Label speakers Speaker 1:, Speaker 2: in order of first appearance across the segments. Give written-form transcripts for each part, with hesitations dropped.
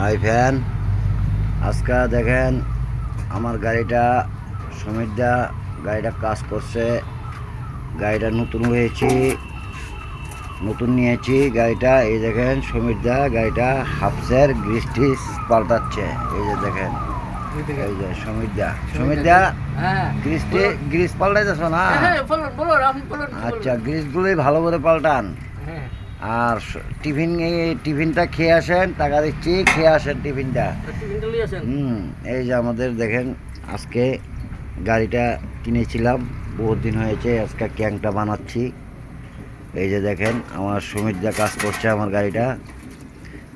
Speaker 1: High fan, আজকে দেখেন আমার গাড়িটা সমিতদা গাড়িটা কাজ করছে। গাড়িটা নতুন নিয়েছি গাড়িটা। এই দেখেন সমিতদা গাড়িটা হাফসের গ্রিস টিস পাল্টাচ্ছে। এই যে দেখেন, এই যে সমিতদা গ্রিস পাল্টাইতেছ না? আচ্ছা, গ্রিসগুলোই ভালো করে পাল্টান। আর টিফিনটা খেয়ে আসেন, টাকা দিচ্ছি, খেয়ে আসেন টিফিনটা। এই যে আমাদের দেখেন আজকে গাড়িটা কিনেছিলাম, বহুত দিন হয়েছে, আজকে ক্যাংটা বানাচ্ছি। এই যে দেখেন আমার সুমিতদা কাজ করছে আমার গাড়িটা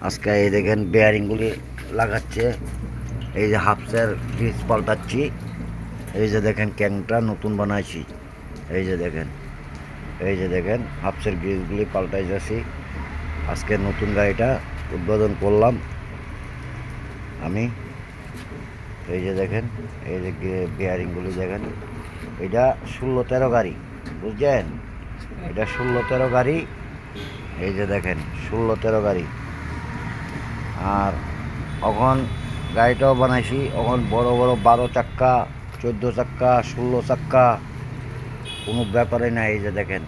Speaker 1: আজকে। এই দেখেন বেয়ারিংগুলি লাগাচ্ছে। এই যে হাফসের গ্রিস পাল্টাচ্ছি। এই যে দেখেন ক্যাংটা নতুন বানাইছি। এই যে দেখেন হাফসের গ্রিসগুলি পাল্টাই যাচ্ছি। আজকে নতুন গাড়িটা উদ্বোধন করলাম আমি। এই যে দেখেন, এই যে বেয়ারিংগুলি দেখেন। এটা 16-13 গাড়ি, বুঝছেন? এটা 16-13 গাড়ি। এই যে দেখেন 16-13 গাড়ি। আর এখন গাড়িটাও বানাইছি, এখন বড় বড় 12 চাক্কা, 14 চাক্কা, 16 চাক্কা, কোনো ব্যাপারে না। এই যে দেখেন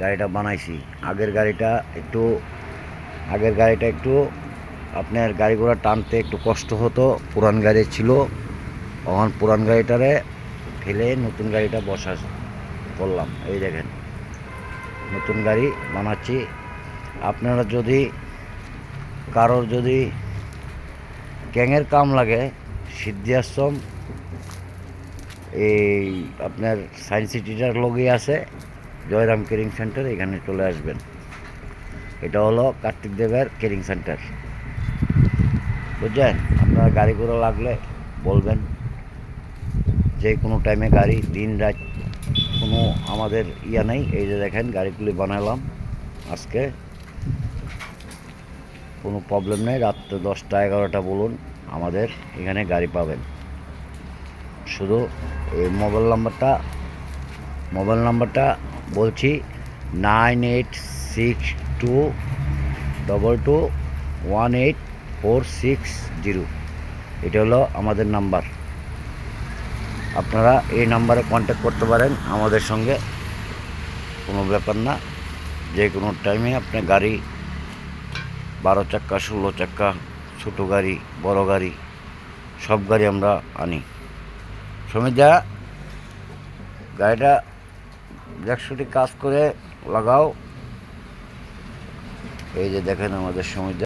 Speaker 1: গাড়িটা বানাইছি। আগের গাড়িটা একটু আপনার গাড়ি ঘোড়া টানতে একটু কষ্ট হতো, পুরান গাড়ি ছিল। এখন পুরান গাড়িটারে ফেলে নতুন গাড়িটা বসা করলাম। এই দেখেন নতুন গাড়ি বানাচ্ছি। আপনারা যদি কারোর যদি ক্যাঙের কাম লাগে, সিদ্ধি আশ্রম এই আপনার সায়েন্স সিটিটার লগে আছে, জয়রাম কেরিং সেন্টার, এখানে চলে আসবেন। এটা হলো কার্তিক দেবের কেরিং সেন্টার, বুঝছেন? আপনার গাড়ি ঘোড়া লাগলে বলবেন, যে কোনো টাইমে গাড়ি, দিন রাত কোনো আমাদের নেই। এই যে দেখেন গাড়িগুলি বানালাম আজকে, কোনো প্রবলেম নেই। রাত্রে 10টা-11টা বলুন, আমাদের এখানে গাড়ি পাবেন। শুধু এই মোবাইল নাম্বারটা বলছি, 9862221840। এটা হলো আমাদের নাম্বার। আপনারা এই নাম্বারে কন্ট্যাক্ট করতে পারেন আমাদের সঙ্গে, কোনো ব্যাপার না। যে কোনো টাইমে আপনার গাড়ি, 12 চাক্কা, 16 চাক্কা, ছোটো গাড়ি, বড় গাড়ি, সব গাড়ি আমরা আনি। সমিতদা গাড়িটা 100টি কাজ করে লাগাও। এই যে দেখেন আমাদের সমিতদা।